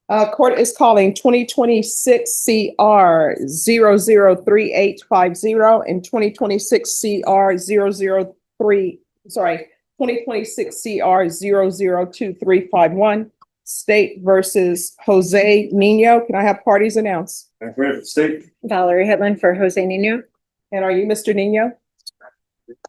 Court is calling 2026 CR 003850 and 2026 CR 2026 CR 002351. State versus Jose Nino. Can I have parties announced? State. Valerie Headlin for Jose Nino. And are you Mr. Nino?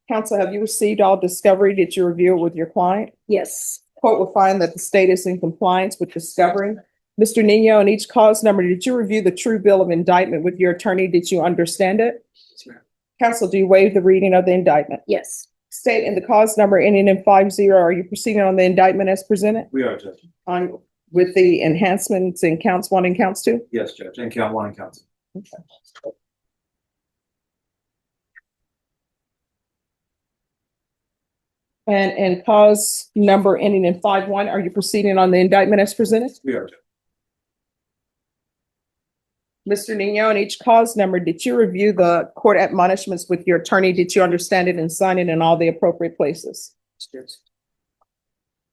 Counsel, have you received all discovery? Did you review it with your client? Yes. Court will find that the state is in compliance with discovery. Mr. Nino, in each cause number, did you review the true bill of indictment with your attorney? Did you understand it? Yes, ma'am. Counsel, do you waive the reading of the indictment? Yes. State in the cause number ending in 50, are you proceeding on the indictment as presented? We are, Judge. On with the enhancements in counts 1 and counts 2? Yes, Judge. And count 1 and count 2. Okay. And in cause number ending in 51, are you proceeding on the indictment as presented? We are, Judge. Mr. Nino, in each cause number, did you review the court admonishments with your attorney? Did you understand it and sign it in all the appropriate places? Yes.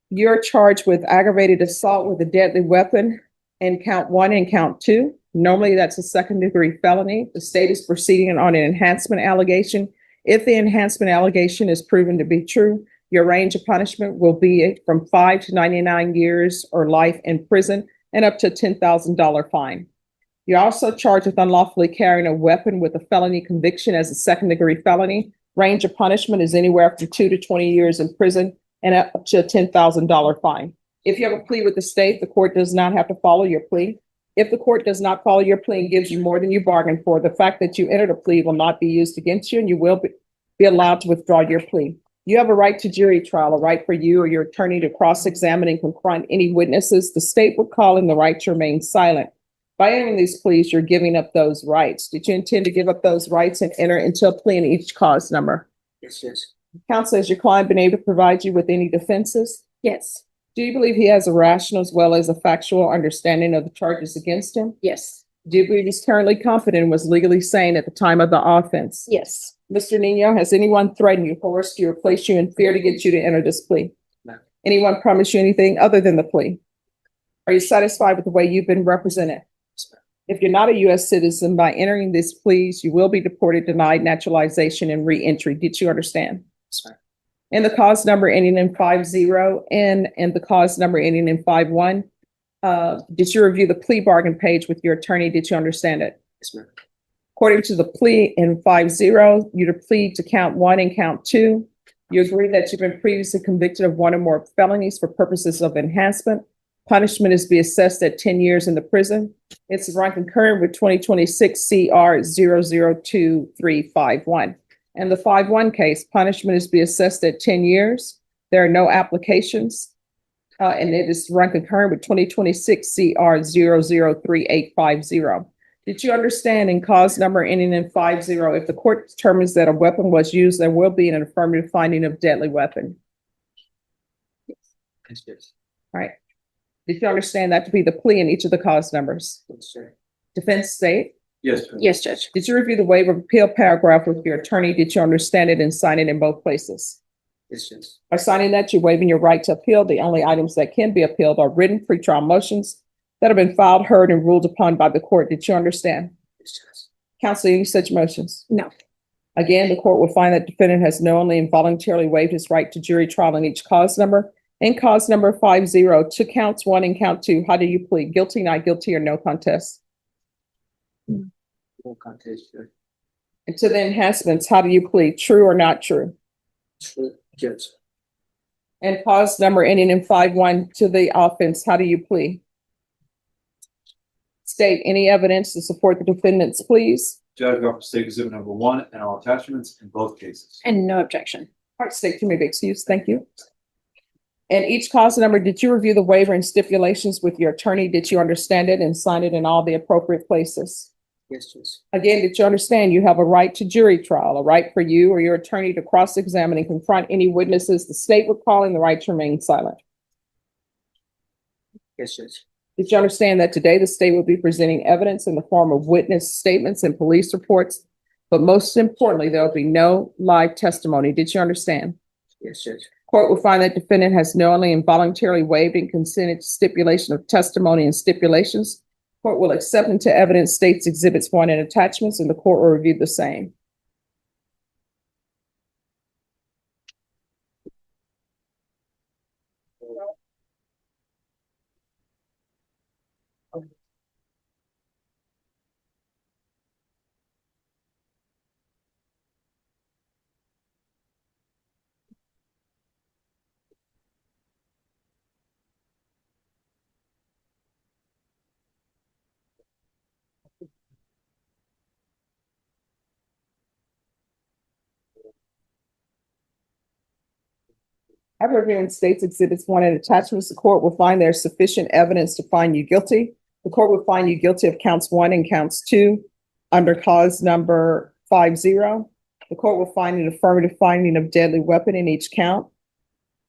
You're charged with aggravated assault with a deadly weapon in count 1 and count 2. Normally, that's a second-degree felony. The state is proceeding on an enhancement allegation. If the enhancement allegation is proven to be true, your range of punishment will be from 5 to 99 years or life in prison and up to a $10,000 fine. You're also charged with unlawfully carrying a weapon with a felony conviction as a second-degree felony. Range of punishment is anywhere from 2 to 20 years in prison and up to a $10,000 fine. If you have a plea with the state, the court does not have to follow your plea. If the court does not follow your plea and gives you more than you bargained for, the fact that you entered a plea will not be used against you, and you will be allowed to withdraw your plea. You have a right to jury trial, a right for you or your attorney to cross-examine and confront any witnesses. The state will call in the right to remain silent. By entering these pleas, you're giving up those rights. Did you intend to give up those rights and enter into a plea in each cause number? Yes, yes. Counsel, has your client been able to provide you with any defenses? Yes. Do you believe he has a rational as well as a factual understanding of the charges against him? Yes. Do you believe he's currently competent and was legally sane at the time of the offense? Yes. Mr. Nino, has anyone threatened you, coerced you, or placed you in fear to get you to enter this plea? No. Anyone promised you anything other than the plea? Are you satisfied with the way you've been represented? If you're not a U.S. citizen, by entering these pleas, you will be deported, denied naturalization, and re-entry. Did you understand? Yes, ma'am. And the cause number ending in 50 and the cause number ending in 51, did you review the plea bargain page with your attorney? Did you understand it? Yes, ma'am. According to the plea in 50, you plead to count 1 and count 2. You agree that you've been previously convicted of 1 or more felonies for purposes of enhancement. Punishment is to be assessed at 10 years in the prison. It's run concurrent with 2026 CR 002351. And the 51 case, punishment is to be assessed at 10 years. There are no applications. And it is run concurrent with 2026 CR 003850. Did you understand in cause number ending in 50, if the court determines that a weapon was used, there will be an affirmative finding of deadly weapon? Yes, yes. All right. Did you understand that to be the plea in each of the cause numbers? Yes, sir. Defense state? Yes, Judge. Yes, Judge. Did you review the waiver of appeal paragraph with your attorney? Did you understand it and sign it in both places? Yes, yes. By signing that, you're waiving your right to appeal. The only items that can be appealed are written pretrial motions that have been filed, heard, and ruled upon by the court. Did you understand? Yes, Judge. Counsel, any such motions? No. Again, the court will find that defendant has knowingly and voluntarily waived his right to jury trial in each cause number. In cause number 50, to counts 1 and count 2, how do you plead? Guilty, not guilty, or no contest? No contest, Judge. And to the enhancements, how do you plead? True or not true? True, Judge. And cause number ending in 51, to the offense, how do you plead? State any evidence to support the defendant's pleas. Judge, offer state exhibit number 1 and all attachments in both cases. And no objection. All right, state, you may be excused. Thank you. And each cause number, did you review the waiver and stipulations with your attorney? Did you understand it and sign it in all the appropriate places? Yes, Judge. Again, did you understand you have a right to jury trial, a right for you or your attorney to cross-examine and confront any witnesses? The state would call in the right to remain silent. Yes, Judge. Did you understand that today the state will be presenting evidence in the form of witness statements and police reports? But most importantly, there will be no live testimony. Did you understand? Yes, Judge. Court will find that defendant has knowingly and voluntarily waived and consented to stipulation of testimony and stipulations. Court will accept into evidence states exhibits 1 and attachments, and the court will review the same. After reviewing states exhibits 1 and attachments, the court will find there's sufficient evidence to find you guilty. The court will find you guilty of counts 1 and counts 2 under cause number 50. The court will find an affirmative finding of deadly weapon in each count.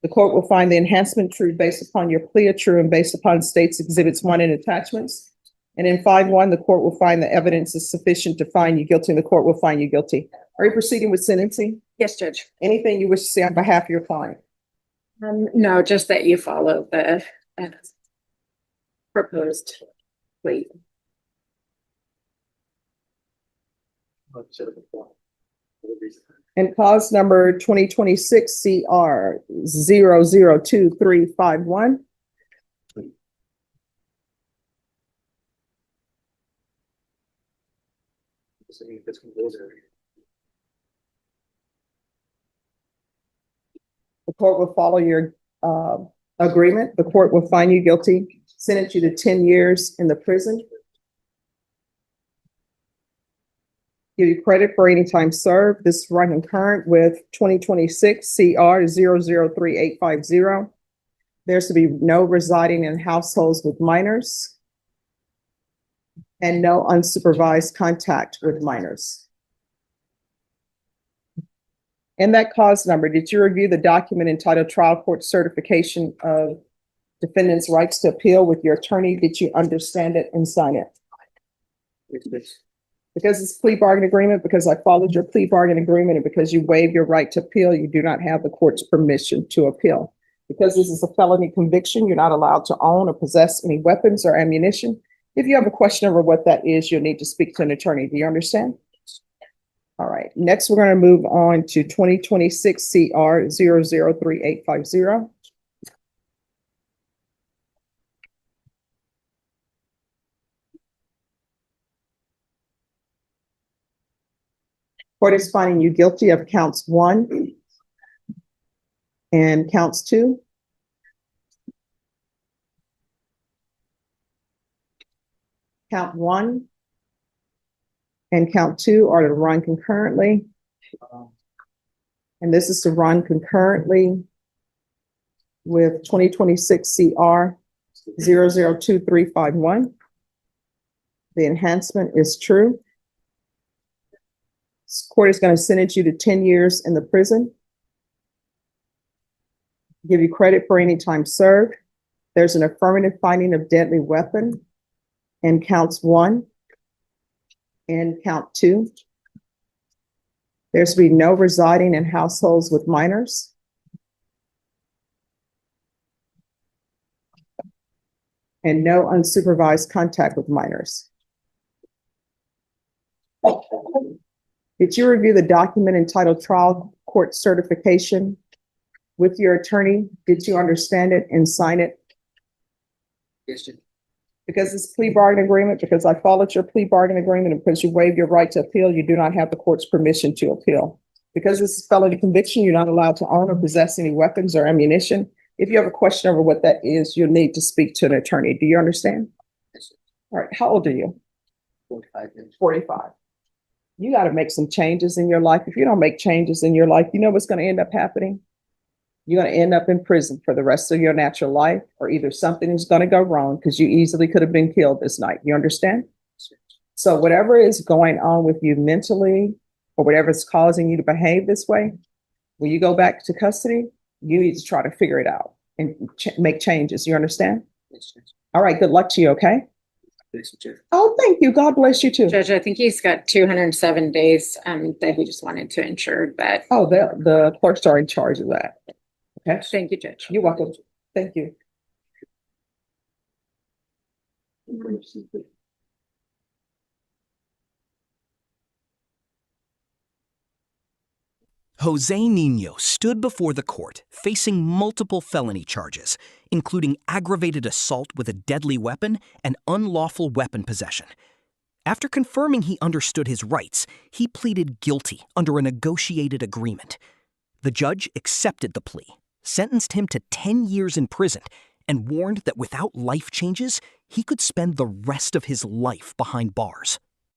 The court will find the enhancement true based upon your plea true and based upon states exhibits 1 and attachments. And in 5-1, the court will find the evidence is sufficient to find you guilty, and the court will find you guilty. Are you proceeding with sentencing? Yes, Judge. Anything you wish to say on behalf of your client? No, just that you follow the proposed plea. And cause number 2026 CR 002351. The court will follow your agreement. The court will find you guilty, sentence you to 10 years in the prison. Give you credit for any time served. This is run concurrent with 2026 CR 003850. There's to be no residing in households with minors and no unsupervised contact with minors. In that cause number, did you review the document entitled Trial Court Certification of Defendant's Rights to Appeal with your attorney? Did you understand it and sign it? Because it's plea bargain agreement, because I followed your plea bargain agreement, and because you waive your right to appeal, you do not have the court's permission to appeal. Because this is a felony conviction, you're not allowed to own or possess any weapons or ammunition. If you have a question over what that is, you'll need to speak to an attorney. Do you understand? All right. Next, we're going to move on to 2026 CR 003850. Court is finding you guilty of counts 1 and counts 2. Count 1 and count 2 are to run concurrently. And this is to run concurrently with 2026 CR 002351. The enhancement is true. This court is going to sentence you to 10 years in the prison. Give you credit for any time served. There's an affirmative finding of deadly weapon in counts 1 and count 2. There's to be no residing in households with minors. And no unsupervised contact with minors. Did you review the document entitled Trial Court Certification with your attorney? Did you understand it and sign it? Yes, Judge. Because it's plea bargain agreement, because I followed your plea bargain agreement, and because you waived your right to appeal, you do not have the court's permission to appeal. Because this is felony conviction, you're not allowed to own or possess any weapons or ammunition. If you have a question over what that is, you'll need to speak to an attorney. Do you understand? Yes, sir. All right. How old are you? 45 years. 45. You got to make some changes in your life. If you don't make changes in your life, you know what's going to end up happening? You're going to end up in prison for the rest of your natural life, or either something is going to go wrong because you easily could have been killed this night. You understand? So whatever is going on with you mentally, or whatever is causing you to behave this way, when you go back to custody, you need to try to figure it out and make changes. You understand? Yes, Judge. All right. Good luck to you. Okay. Yes, Judge. Oh, thank you. God bless you too. Judge, I think he's got 207 days that he just wanted to ensure that. Oh, the clerks are in charge of that. Okay, Thank you, Judge. you're welcome. Thank you. Jose Nino stood before the court facing multiple felony charges, including aggravated assault with a deadly weapon and unlawful weapon possession. After confirming he understood his rights, he pleaded guilty under a negotiated agreement. The judge accepted the plea, sentenced him to 10 years in prison, and warned that without life changes, he could spend the rest of his life behind bars.